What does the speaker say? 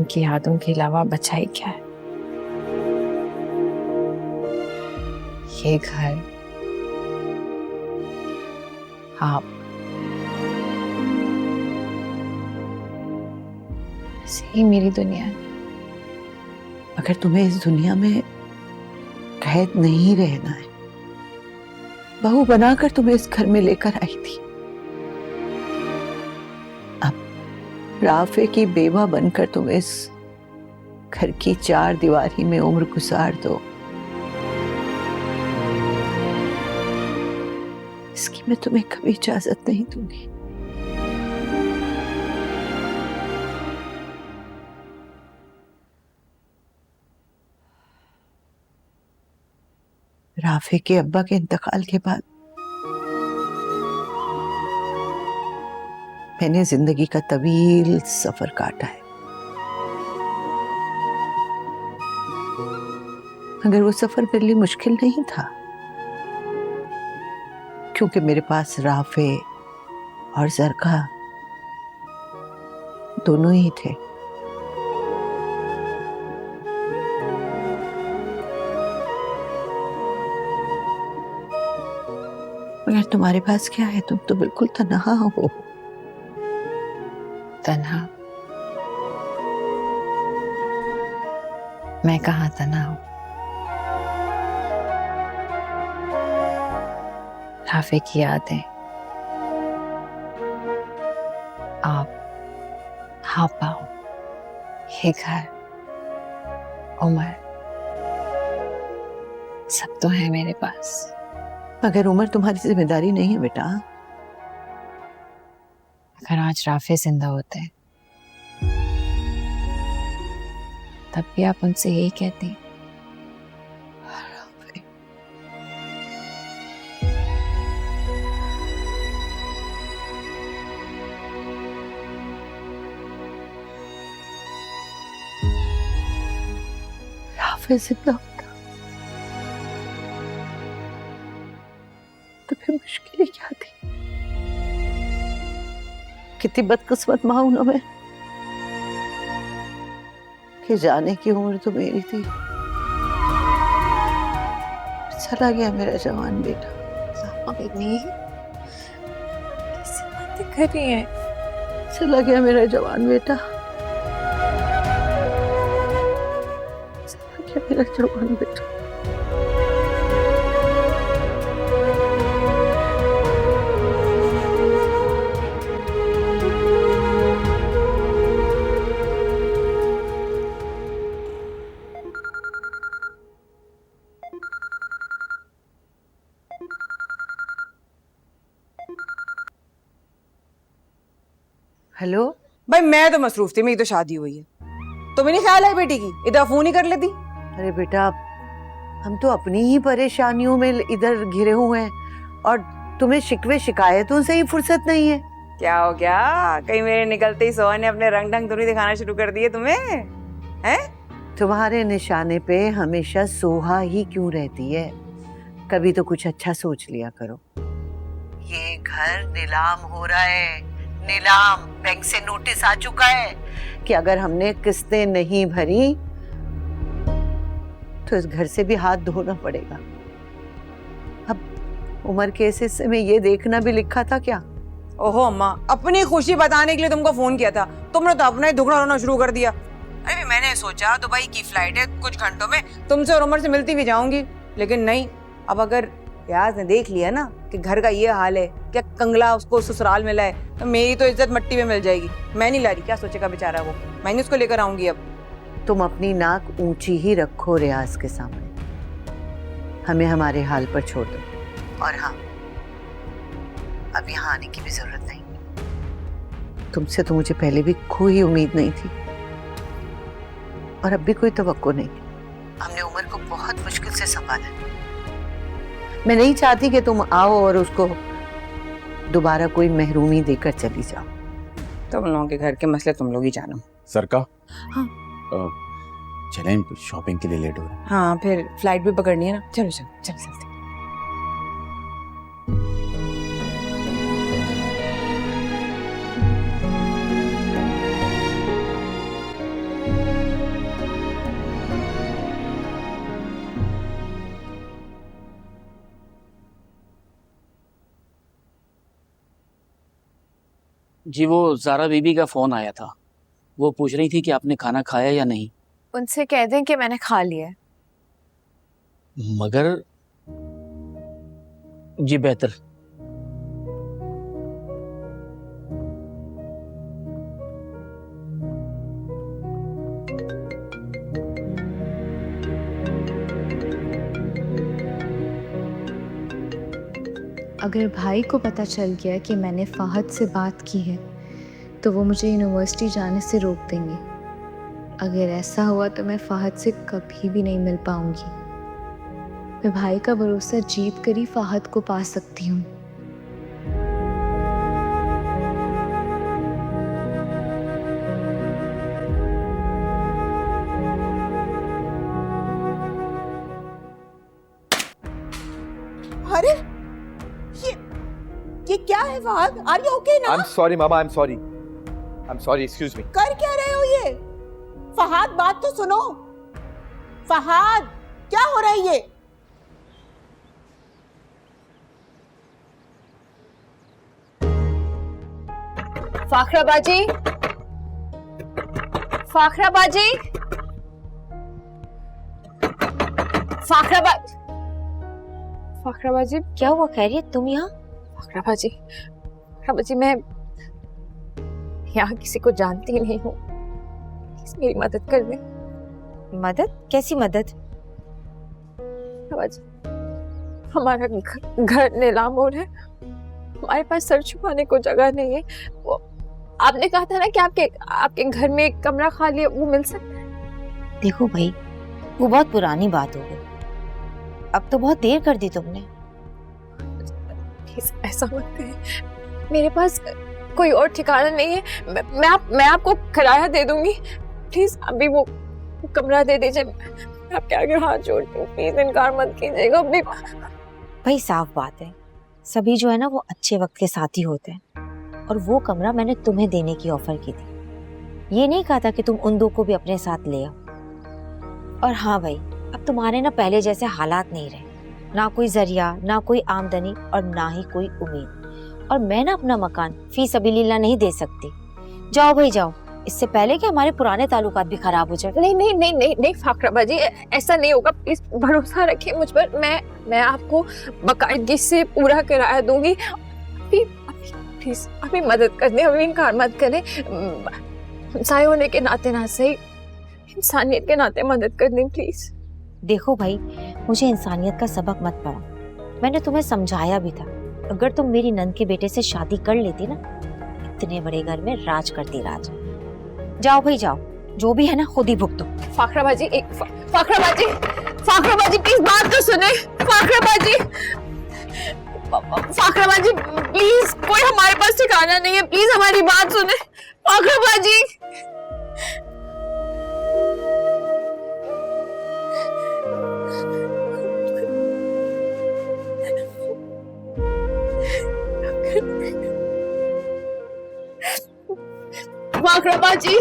उनकी यादों के अलावा बचा ही क्या है। ये घर, आप, ऐसे ही मेरी दुनिया है। अगर तुम्हें इस दुनिया में कैद नहीं रहना है, बहू बनाकर तुम्हें इस घर में लेकर आई थी, अब राफे की बेवा बनकर तुम इस घर की चार दीवारी में उम्र गुजार दो, इसकी मैं तुम्हें कभी इजाजत नहीं दूंगी। राफे के अब्बा के इंतकाल के बाद मैंने जिंदगी का तवील सफर काटा है, मगर वो सफर मेरे लिए मुश्किल नहीं था, क्योंकि मेरे पास राफे और जरका दोनों ही थे। मगर तुम्हारे पास क्या है? तुम तो बिल्कुल तन्हा हो। तन्हा? मैं कहाँ तन्हा हूं? राफे की यादें, आप, पाओ, ये घर, उम्र, सब तो है मेरे पास। मगर उम्र तुम्हारी जिम्मेदारी नहीं है बेटा। अगर आज राफे जिंदा होते तब भी आप उनसे यही कहती? राफे जिंदा होता तो फिर मुश्किलें क्या थी? कितनी बदकिस्मत मां हूं ना मैं कि जाने की उम्र तो मेरी थी, चला गया मेरा जवान बेटा। इतनी कैसी बातें कर रही हैं? चला गया मेरा जवान बेटा, चला गया मेरा जवान बेटा। हेलो भाई मैं तो मसरूफ थी, मेरी तो शादी हुई है, तुम्हें नहीं ख्याल है बेटी की? इधर फोन ही कर लेती। अरे बेटा, हम तो अपनी ही परेशानियों में इधर घिरे हुए हैं और तुम्हें शिकवे शिकायतों से ही फुर्सत नहीं है। क्या हो गया? कहीं मेरे निकलते ही सोहन ने अपने रंग ढंग थोड़ी दिखाना शुरू कर दिए तुम्हें? हैं? तुम्हारे निशाने पे हमेशा सोहा ही क्यों रहती है? कभी तो कुछ अच्छा सोच लिया करो। ये घर नीलाम हो रहा है, नीलाम। बैंक से नोटिस आ चुका है कि अगर हमने किस्तें नहीं भरी तो इस घर से भी हाथ धोना पड़ेगा। अब उमर के इस हिस्से में ये देखना भी लिखा था क्या? ओहो अम्मा, अपनी खुशी बताने के लिए तुमको फोन किया था, तुमने तो अपना ही दुखड़ा रोना शुरू कर दिया। अरे भी मैंने सोचा दुबई की फ्लाइट है, कुछ घंटों में तुमसे और उमर से मिलती भी जाऊंगी, लेकिन नहीं। अब अगर प्याज ने देख लिया ना कि घर का ये हाल है, क्या कंगला उसको ससुराल मिला है, तो मेरी तो इज्जत मट्टी में मिल जाएगी। मैं नहीं ला रही, क्या सोचेगा बेचारा वो, मैंने उसको लेकर आऊंगी। अब तुम अपनी नाक ऊंची ही रखो रियाज के सामने, हमें हमारे हाल पर छोड़ दो। और हाँ, अब यहाँ आने की भी जरूरत नहीं। तुमसे तो मुझे पहले भी कोई उम्मीद नहीं थी और अब भी कोई तवक्को नहीं। हमने उमर को बहुत मुश्किल से संभाला। मैं नहीं चाहती कि तुम आओ और उसको दोबारा कोई महरूमी देकर चली जाओ। तुम लोगों के घर के मसले तुम लोग ही जानो। सरका, हाँ चलें, शॉपिंग के लिए लेट हो रहे हैं। हाँ, फिर फ्लाइट भी पकड़नी है ना। चलो चलो चल चलते। जी वो ज़ारा बीबी का फ़ोन आया था। वो पूछ रही थी कि आपने खाना खाया या नहीं। उनसे कह दें कि मैंने खा लिया है। मगर जी बेहतर। अगर भाई को पता चल गया कि मैंने फ़हद से बात की है तो वो मुझे यूनिवर्सिटी जाने से रोक देंगे। अगर ऐसा हुआ तो मैं फ़हद से कभी भी नहीं मिल पाऊंगी। मैं भाई का भरोसा जीत कर ही फ़हद को पा सकती हूँ। अरे ये क्या है फहद? आर यू ओके ना? I'm sorry, Mama. I'm sorry. I'm sorry. Excuse me. कर क्या रहे हो ये? फहद बात तो सुनो। फहद क्या हो रहा है ये? फाखरा बाजी, फाखरा बाजी, फाखरा बाजी, फाखरा बाजी, क्या हुआ? खैरियत? तुम यहाँ? फाखरा बाजी, फाखरा बाजी, मैं यहाँ किसी को जानती नहीं हूँ। प्लीज मेरी मदद कर दे। मदद? कैसी मदद? फाखरा बाजी, हमारा घर नीलाम हो रहा है। हमारे पास सर छुपाने को जगह नहीं है। वो आपने कहा था ना कि आपके घर में एक कमरा खाली है, वो मिल सकता है? देखो भाई, वो बहुत पुरानी बात हो गई। अब तो बहुत देर कर दी तुमने। प्लीज ऐसा मत करें। मेरे पास कोई और ठिकाना नहीं है। मैं आपको किराया दे दूंगी। प्लीज अभी वो कमरा दे दीजिए। मैं आपके आगे हाथ जोड़ती हूँ, प्लीज इनकार मत कीजिएगा। अभी भाई साफ बात है, सभी जो है ना वो अच्छे वक्त के साथी होते हैं। और वो कमरा मैंने तुम्हें देने की ऑफर की थी। ये नहीं कहा था कि तुम उन दो को भी अपने साथ ले आओ। और हाँ भाई, अब तुम्हारे ना पहले जैसे हालात नहीं रहे। ना कोई जरिया, ना कोई आमदनी और ना ही कोई उम्मीद। और मैं ना अपना मकान फी सबीलिल्लाह नहीं दे सकती। जाओ भाई जाओ, इससे पहले कि हमारे पुराने ताल्लुकात भी खराब हो जाए। नहीं नहीं नहीं नहीं नहीं फाखरा बाजी, ऐसा नहीं होगा। प्लीज भरोसा रखिए मुझ पर। मैं आपको बाकायदगी से पूरा किराया दूंगी। प्लीज अभी मदद कर दें, अभी इनकार मत करें। हमसाये होने के नाते ना सही, इंसानियत के नाते मदद कर दें प्लीज। देखो भाई, मुझे इंसानियत का सबक मत पढ़ा। मैंने तुम्हें समझाया भी था। अगर तुम मेरी नंद के बेटे से शादी कर लेती ना, इतने बड़े घर में राज करती राज। जाओ भाई जाओ, जो भी है ना खुद ही भुगतो। फाखरा बाजी, फाखरा बाजी, फाखरा बाजी प्लीज बात तो सुने। फाखरा बाजी, फाखरा बाजी प्लीज, कोई हमारे पास ठिकाना नहीं है। प्लीज हमारी बात सुने फाखरा बाजी। फाखरा बाजी,